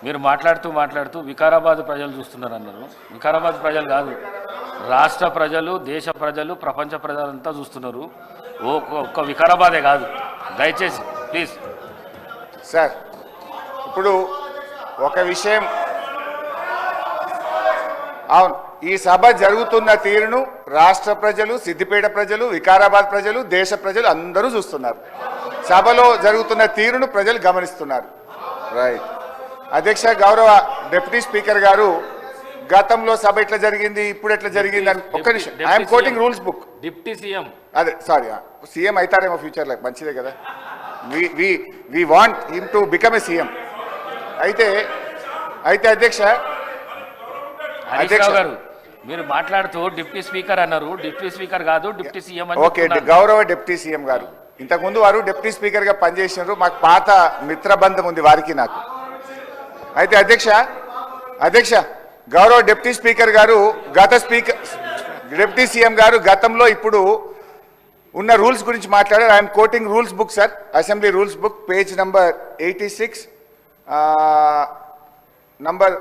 మీరు మాట్లాడుతూ వికారాబాద్ ప్రజలు చూస్తున్నారు అన్నారు. వికారాబాద్ ప్రజలు కాదు, రాష్ట్ర ప్రజలు, దేశ ప్రజలు, ప్రపంచ ప్రజలంతా చూస్తున్నారు. ఒక్క వికారాబాదే కాదు. దయచేసి ప్లీజ్ సార్, ఇప్పుడు ఒక విషయం, అవును, ఈ సభ జరుగుతున్న తీరును రాష్ట్ర ప్రజలు, సిద్దిపేట ప్రజలు, వికారాబాద్ ప్రజలు, దేశ ప్రజలు అందరూ చూస్తున్నారు. సభలో జరుగుతున్న తీరును ప్రజలు గమనిస్తున్నారు. రైట్. అధ్యక్ష, గౌరవ డిప్యూటీ స్పీకర్ గారు, గతంలో సభ ఎట్లా జరిగింది, ఇప్పుడు ఎట్లా జరిగింది అని ఒక్క నిమిషం. I'm quoting rules book. Deputy CM, అదే సారీ, సీఎం అవుతారేమో ఫ్యూచర్లో, మంచిదే కదా. We want him to become a CM. అయితే అధ్యక్ష గారు మీరు మాట్లాడుతూ డిప్యూటీ స్పీకర్ అన్నారు. డిప్యూటీ స్పీకర్ కాదు, డిప్యూటీ సీఎం అని. ఓకే, గౌరవ డిప్యూటీ సీఎం గారు, ఇంతకుముందు వారు డిప్యూటీ స్పీకర్ గా పనిచేసినారు. మాకు పాత మిత్రబంధం ఉంది వారికి నాకు. అయితే అధ్యక్ష గౌరవ డిప్యూటీ స్పీకర్ గారు, డిప్యూటీ సీఎం గారు గతంలో ఇప్పుడు ఉన్న రూల్స్ గురించి మాట్లాడారు. I'm quoting rules book sir, assembly rules book, page number 86, number